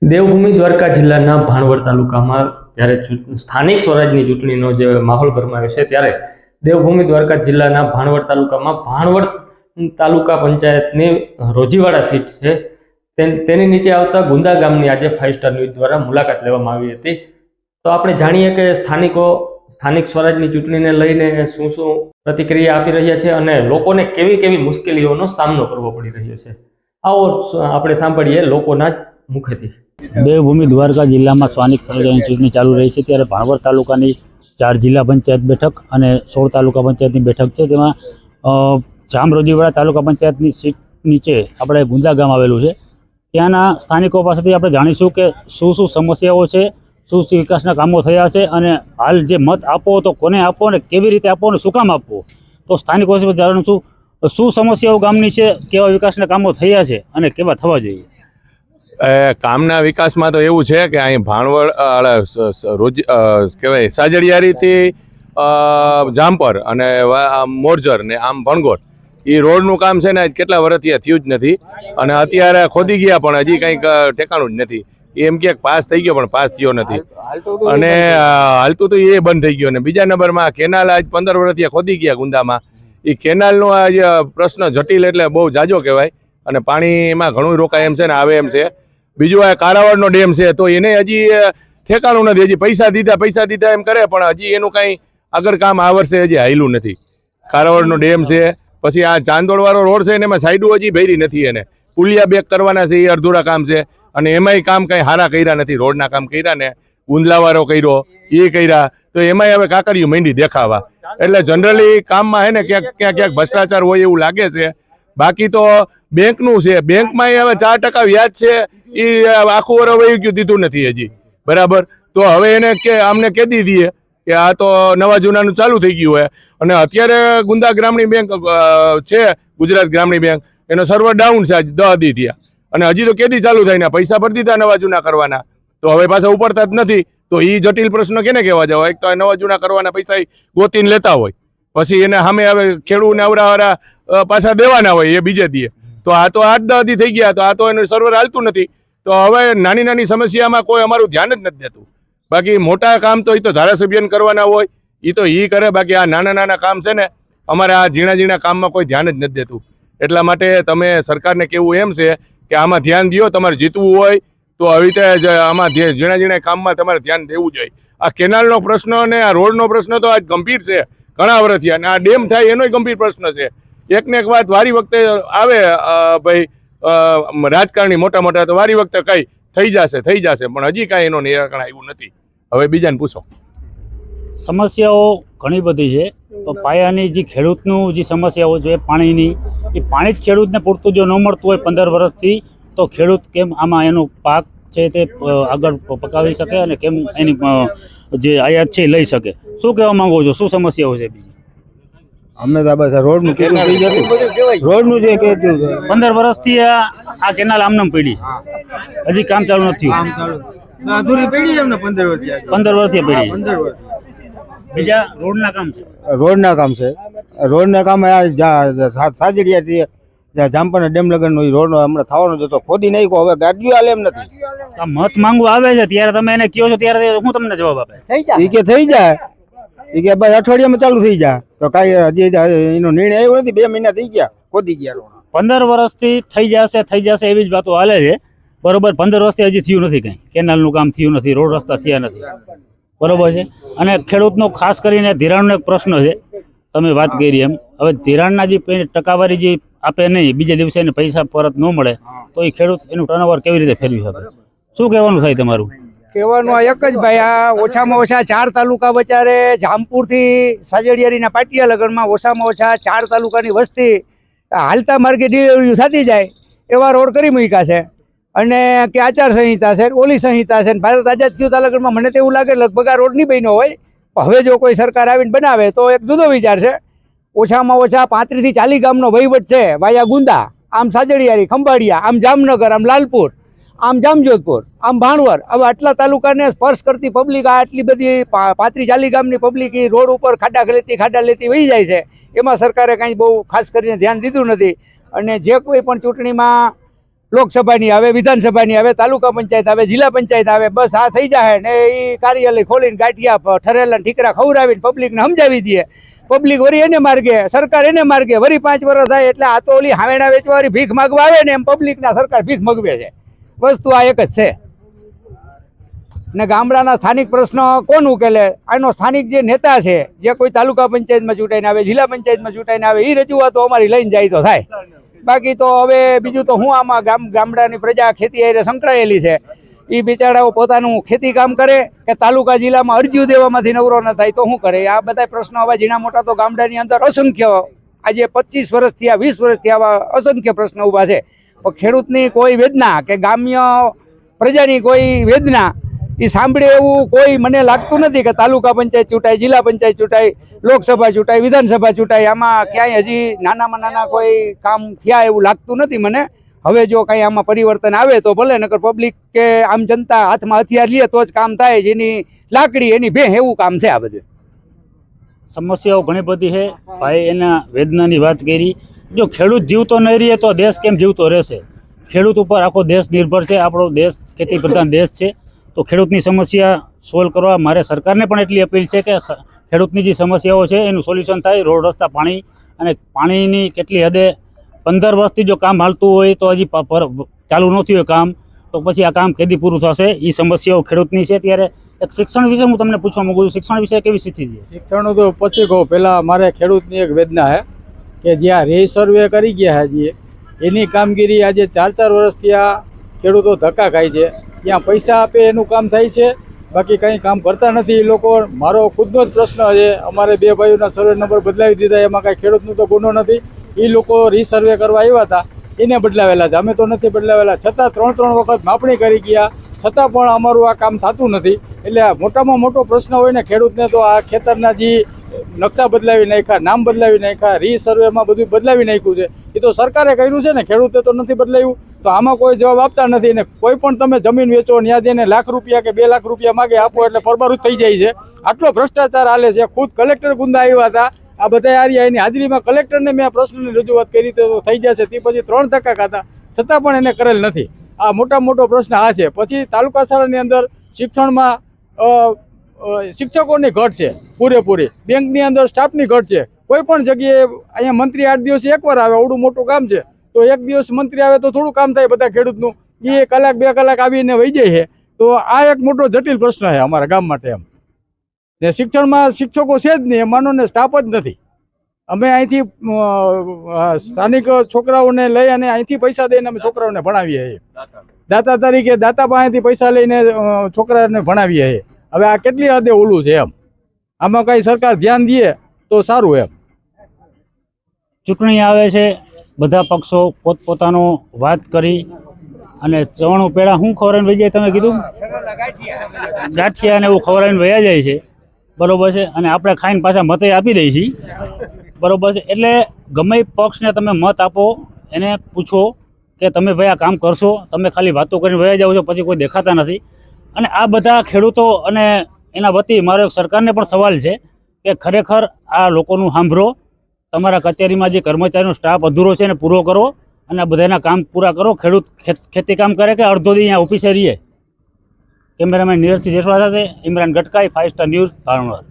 દેવભૂમિ દ્વારકા જિલ્લાના ભાણવડ તાલુકામાં જ્યારે સ્થાનિક સ્વરાજની ચૂંટણીનો જે માહોલ ગરમાયો છે ત્યારે દેવભૂમિ દ્વારકા જિલ્લાના ભાણવડ તાલુકામાં ભાણવડ તાલુકા પંચાયતની રોજીવાડા સીટ છે તેની નીચે આવતા ગુંદા ગામની આજે 5 સ્ટાર ન્યૂઝ દ્વારા મુલાકાત લેવામાં આવી હતી। તો આપણે જાણીએ કે સ્થાનિક સ્વરાજની ચૂંટણીને લઈને શું પ્રતિક્રિયા આપી રહ્યા છે અને લોકોને કેવી કેવી મુશ્કેલીઓનો સામનો કરવો પડી રહ્યો છે। આવો આપણે સાંભળીએ લોકોના મુખેથી। દેવભૂમિ દ્વારકા જિલ્લામાં સ્થાનિક સ્વરાજની ચૂંટણી ચાલુ રહી છે ત્યારે ભાણવડ તાલુકાની 4 જિલ્લા પંચાયત બેઠક અને 16 તાલુકા પંચાયતની બેઠક છે। તેમાં જામરોજીવાડા તાલુકા પંચાયતની સીટ નીચે આપણે ગુંદા ગામ આવેલું છે। ત્યાંના સ્થાનિકો પાસેથી આપણે જાણીશું કે શું સમસ્યાઓ છે, શું વિકાસના કામો થયા છે અને હાલ જે મત આપો તો કોને આપો અને કેવી રીતે આપો અને શું કામ આપવો। તો સ્થાનિકો પાસે જાણીશું શું સમસ્યાઓ ગામની છે, કેવા વિકાસના કામો થયા છે અને કેવા થવા જોઈએ। કામના વિકાસમાં તો એવું છે કે અહીં ભાણવડ કહેવાય સાજડિયારીથી જામપર અને મોરજર ને આમ ભણગોટ એ રોડનું કામ છે ને કેટલા વર્ષથી થયું જ નથી અને અત્યારે ખોદી ગયા પણ હજી કંઈક ઠેકાણું જ નથી। એમ કે પાસ થઈ ગયો પણ પાસ થયો નથી અને હાલતું તો એ બંધ થઈ ગયો। અને બીજા નંબરમાં કેનાલ આજ 15 વર્ષથી ખોદી ગયા ગુંદામાં, એ કેનાલનો આજ પ્રશ્ન જટિલ એટલે બહુ જાજો કહેવાય અને પાણીમાં ઘણું રોકાય એમ છે ને આવે એમ છે। બીજું આ કારાવડનો ડેમ છે તો એને હજી ઠેકાણું નથી, હજી પૈસા દીધા એમ કરે પણ હજી એનું કાંઈ આગળ કામ આ વર્ષે હજી હાલ્યું નથી। કારાવડનો ડેમ છે, પછી આ ચાંદોડવાળો રોડ છે ને એમાં સાઈડો હજી ભરી નથી, એને પુલિયા બેક કરવાના છે એ અધૂરા કામ છે અને એમાંય કામ કંઈ હારા કર્યા નથી। રોડના કામ કર્યા ને ગુંદલાવાળો કર્યો એ કર્યા તો એમાંય હવે કાકરિયું માંડી દેખાવા, એટલે જનરલી કામમાં હે ને ક્યાંક ભ્રષ્ટાચાર હોય એવું લાગે છે। બાકી તો બેંકનું છે, બેંકમાં હવે 4% વ્યાજ છે એ આખું વરસ વહી ગયું, દીધું નથી હજી બરાબર। તો હવે એને કે આમને કહેતી દઈએ કે આ તો નવા જૂનાનું ચાલુ થઈ ગયું હોય અને અત્યારે ગુંદા ગ્રામીણ બેંક છે, ગુજરાત ગ્રામીણ બેંક, એનો સર્વર ડાઉન છે આજ 10 દી થયા અને હજી તો કેદી ચાલુ થાય ને પૈસા ભરી દીધા નવા જૂના કરવાના, તો હવે પાછા ઉપડતા જ નથી। તો એ જટિલ પ્રશ્ન કેને કહેવા જાવ? એક તો નવા જૂના કરવાના પૈસા ગોતીને લેતા હોય, પછી એને સામે હવે ખેડૂતને અવરાવાળા પાછા દેવાના હોય એ બીજે દીએ, તો આ તો 8-10 દી થઈ ગયા, તો આ તો એનું સર્વર હાલતું નથી। તો હવે નાની સમસ્યામાં કોઈ અમારું ધ્યાન જ નથી દેતું। બાકી મોટા કામ તો એ તો ધારાસભ્યને કરવાના હોય, એ તો એ કરે, બાકી આ નાના કામ છે ને અમારે આ ઝીણા કામમાં કોઈ ધ્યાન જ નથી દેતું। એટલા માટે તમે સરકારને કહેવું એમ છે કે આમાં ધ્યાન દો, તમારે જીતવું હોય તો આવી રીતે આમાં ઝીણા કામમાં તમારે ધ્યાન દેવું જોઈએ। આ કેનાલનો પ્રશ્ન અને આ રોડનો પ્રશ્ન તો આજ ગંભીર છે ઘણા વર્ષથી, અને આ ડેમ થાય એનોય ગંભીર પ્રશ્ન છે। એકને એક વાત વારી વખતે આવે ભાઈ રાજકારણી મોટા તો વારી વખતે કઈ થઈ જશે પણ હજી કાંઈ એનો નિરાકરણ આવ્યું નથી। હવે બીજાને પૂછો। સમસ્યાઓ ઘણી બધી છે, તો પાયાની જે ખેડૂતનું જે સમસ્યાઓ છે પાણીની, એ પાણી જ ખેડૂતને પૂરતું જો ન મળતું હોય 15 વર્ષથી, તો ખેડૂત કેમ આમાં એનો પાક છે તે આગળ પકાવી શકે અને કેમ એની જે આયાત છે એ લઈ શકે? શું કહેવા માંગો છો, શું સમસ્યાઓ છે બીજી? અમે તો બસ રોડનું કેતું થઈ જતું, રોડનું જે કહેતું 15 વર્ષથી આ કેનાલ આમનામ પડી છે, હજી કામ ચાલુ નથી થયું। કામ ચાલુ અધૂરી પડી છે એમને 15 વર્ષથી પડી। 15 વર્ષ બીજા રોડના કામ છે, રોડના કામ સાજડિયાથી જામપરના ડેમ લગનનો રોડ હમણાં થવાનો જ હતો, ખોદી નાખ્યો, હવે ગાડીઓ હાલે એમ નથી। આ મત માંગવા આવે છે ત્યારે તમે એને કહો છો ત્યારે હું તમને જવાબ આપે? એ કે થઈ જાય, એ કે બસ અઠવાડિયામાં ચાલુ થઈ જાય, તો કાંઈ હજી એનો નિર્ણય આવ્યો નથી। 2 મહિના થઈ ગયા ખોદી ગયા, 15 વર્ષથી થઈ જશે એવી જ વાતો હાલે છે બરોબર। 15 વર્ષથી હજી થયું નથી, કંઈ કેનાલનું કામ થયું નથી, રોડ રસ્તા થયા નથી બરોબર છે। અને ખેડૂતનો ખાસ કરીને ધિરાણનો એક પ્રશ્ન છે, તમે વાત કરી એમ, હવે ધિરાણના જે ટકાવારી જે આપે નહીં, બીજા દિવસે એને પૈસા પરત ન મળે તો એ ખેડૂત એનું ટર્નઓવર કેવી રીતે ફેરવી શકે? શું કહેવાનું થાય તમારું? કહેવાનું આ એક જ ભાઈ, આ ઓછામાં ઓછા 4 તાલુકા બચારે જામપુરથી સાજડિયારીના પાટિયા લગનમાં ઓછામાં ઓછા 4 તાલુકાની વસ્તી હાલતા માર્ગે ડિલિવરી થતી જાય એવા રોડ કરી મૂક્યા છે। અને કે આચારસંહિતા છે, ઓલી સંહિતા છે, ભારત આઝાદ થયું તાલુકામાં મને તો એવું લાગે લગભગ આ રોડ નહીં બન્યો હોય। હવે જો કોઈ સરકાર આવીને બનાવે તો એક જુદો વિચાર છે। ઓછામાં ઓછા 35 થી 40 ગામનો વહીવટ છે, વાયા ગુંદા, આમ સાજડિયારી, ખંભાળિયા, આમ જામનગર, આમ લાલપુર, આમ જામજોધપુર, આમ ભાણવર, હવે આટલા તાલુકાને સ્પર્શ કરતી પબ્લિક, આ આટલી બધી 35-40 ગામની પબ્લિક એ રોડ ઉપર ખાડા લેતી વહી જાય છે। એમાં સરકારે કાંઈ બહુ ખાસ કરીને ધ્યાન દીધું નથી। અને જે કોઈ પણ ચૂંટણીમાં લોકસભાની આવે, વિધાનસભાની આવે, તાલુકા પંચાયત આવે, જિલ્લા પંચાયત આવે, બસ આ થઈ જાય ને એ કાર્યાલય ખોલીને ગાંઠિયા ઠરેલા ઠીકરા ખવડાવીને પબ્લિકને સમજાવી દે. પબ્લિક વરી એને માર્ગે, સરકાર એને માર્ગે, વરી 5 વર્ષ થાય એટલે આ તો ઓલી હાવેણા વેચવાળી ભીખ માગવા આવે ને એમ પબ્લિકના સરકાર ભીખ મગવે છે. વસ્તુ આ એક જ છે. ને ગામડાના સ્થાનિક પ્રશ્નો કોણ ઉકેલે? આનો સ્થાનિક જે નેતા છે, જે કોઈ તાલુકા પંચાયતમાં ચૂંટાઈને આવે, જિલ્લા પંચાયતમાં ચૂંટાઈને આવે, એ રજૂઆતો અમારી લઈને જાય તો થાય. બાકી તો હવે બીજું તો હું આમાં ગામડાની પ્રજા ખેતી હારે સંકળાયેલી છે, એ બિચારાઓ પોતાનું ખેતી કામ કરે કે તાલુકા જિલ્લામાં અરજીઓ દેવામાંથી નવરો ન થાય તો શું કરે? આ બધા પ્રશ્નો આવા ઝીણા મોટા તો ગામડાની અંદર અસંખ્ય, આજે 25 વર્ષથી 20 વર્ષથી આવા અસંખ્ય પ્રશ્નો ઊભા છે. પણ ખેડૂતની કોઈ વેદના કે ગ્રામ્ય પ્રજાની કોઈ વેદના એ સાંભળે એવું કોઈ મને લાગતું નથી કે તાલુકા પંચાયત ચૂંટાય, જિલ્લા પંચાયત ચૂંટાય, લોકસભા ચૂંટાય, વિધાનસભા ચૂંટાય, આમાં ક્યાંય હજી નાનામાં નાના કોઈ કામ થયા એવું લાગતું નથી મને. હવે જો કંઈ આમાં પરિવર્તન આવે તો ભલે, નકર પબ્લિક કે આમ જનતા હાથમાં હથિયાર લે તો જ કામ થાય. જેની લાકડી એની ભેં એવું કામ છે આ બધું. સમસ્યાઓ ઘણી બધી છે. ભાઈ એના વેદનાની વાત કરી. જો ખેડૂત જીવતો નહીં રહે તો દેશ કેમ જીવતો રહેશે? ખેડૂત ઉપર આખો દેશ નિર્ભર છે. આપણો દેશ ખેતી પ્રધાન દેશ છે. તો ખેડૂતની સમસ્યા સોલ્વ કરવા મારે સરકારને પણ એટલી અપીલ છે કે ખેડૂતની જે સમસ્યાઓ છે એનું સોલ્યુશન થાય. રોડ રસ્તા, પાણી, અને પાણીની કેટલી હદે 15 વર્ષથી જો કામ હાલતું હોય તો હજી ચાલુ ન થયું હોય કામ, તો પછી આ કામ કેદી પૂરું થશે? એ સમસ્યાઓ ખેડૂતની છે. ત્યારે એક શિક્ષણ વિશે હું તમને પૂછવા માંગુ છું, શિક્ષણ વિશે કેવી સ્થિતિ છે? શિક્ષણનું તો પછી કહું, પહેલાં મારે ખેડૂતની એક વેદના છે કે જ્યાં રિસર્વે કરી ગયા છે એની કામગીરી આજે 4-4 વર્ષથી આ ખેડૂતો ધક્કા ખાય છે. ત્યાં પૈસા આપે એનું કામ થાય છે, બાકી કંઈ કામ કરતા નથી એ લોકો. મારો ખુદનો જ પ્રશ્ન છે, અમારે 2 ભાઈઓના સર્વે નંબર બદલાવી દીધા, એમાં કાંઈ ખેડૂતનું તો ગુનો નથી. એ લોકો રિસર્વે કરવા આવ્યા હતા એને બદલાવેલા છે, અમે તો નથી બદલાવેલા. છતાં 3 વખત માપણી કરી ગયા, છતાં પણ અમારું આ કામ થતું નથી. એટલે આ મોટામાં મોટો પ્રશ્ન હોય ને ખેડૂતને તો આ ખેતરના જે નકશા બદલાવી નાખ્યા, નામ બદલાવી નાખ્યા, રિસર્વેમાં બધું બદલાવી નાખ્યું છે. એ તો સરકારે કર્યું છે ને, ખેડૂતે તો નથી બદલાવ્યું. તો આમાં કોઈ જવાબ આપતા નથી. ને કોઈ પણ તમે જમીન વેચો, ત્યાં જઈને ₹1 લાખ કે 2 લાખ રૂપિયા માગે આપો એટલે પરબારું થઈ જાય છે. આટલો ભ્રષ્ટાચાર હાલે છે. ખુદ કલેક્ટર ગુંદા આવ્યા હતા, આ બધા આર્યા, એની હાજરીમાં કલેક્ટરને મેં આ પ્રશ્નની રજૂઆત કરી તો થઈ જશે. તે પછી 3 ધક્કા ખાધા, છતાં પણ એને કરેલ નથી. આ મોટો પ્રશ્ન આ છે. પછી તાલુકા શાળાની અંદર શિક્ષણમાં શિક્ષકોની ઘટ છે પૂરેપૂરી. બેંકની અંદર સ્ટાફની ઘટ છે. કોઈ પણ જગ્યાએ અહીંયા મંત્રી 8 દિવસે એકવાર આવે, આવડું મોટું કામ છે તો 1 દિવસ મંત્રી આવે તો થોડું કામ થાય બધા ખેડૂતનું. એ 1 કલાક 2 કલાક આવીને વહી જાય છે. તો આ એક મોટો જટિલ પ્રશ્ન છે અમારા ગામ માટે એમ. ને શિક્ષણમાં શિક્ષકો છે જ નહીં, માનો ને સ્ટાફ જ નથી. અમે અહીંથી સ્થાનિક છોકરાઓને લઈ અને અહીંથી પૈસા દઈને અમે છોકરાઓને ભણાવીએ છીએ. દાતા તરીકે દાતા પાસેથી પૈસા લઈને છોકરાને ભણાવીએ છીએ. હવે આ કેટલી હદે ઓલું છે એમ. આમાં કંઈ સરકાર ધ્યાન દે તો સારું એમ. ચૂંટણી આવે છે, બધા પક્ષો પોતપોતાનો વાત કરી અને 94 પેડા શું ખવડાવીને વહી જાય? તમે કીધું ગાંઠિયા અને એવું ખવડાવીને વયા જાય છે, બરોબર છે. અને આપણે ખાઈને પાછા મતે આપી દઈએ છીએ, બરોબર છે. એટલે ગમે પક્ષને તમે મત આપો, એને પૂછો કે તમે ભાઈ આ કામ કરશો? તમે ખાલી વાતો કરીને વયા જાઓ છો, પછી કોઈ દેખાતા નથી. અને આ બધા ખેડૂતો અને એના વતી મારો સરકારને પણ સવાલ છે કે ખરેખર આ લોકોનું સાંભળો. તમારા કચેરીમાં જે કર્મચારીનો સ્ટાફ અધૂરો છે એને પૂરો કરો અને આ બધાના કામ પૂરા કરો. ખેડૂત ખેતી કામ કરે કે અડધો દી અહીંયા ઓફિસે રહીએ. કેમેરામેન નીરજસિંહ જેઠવા સાથે ઇમરાન ગટકાઈ, 5 સ્ટાર ન્યૂઝ, ભાવનગર.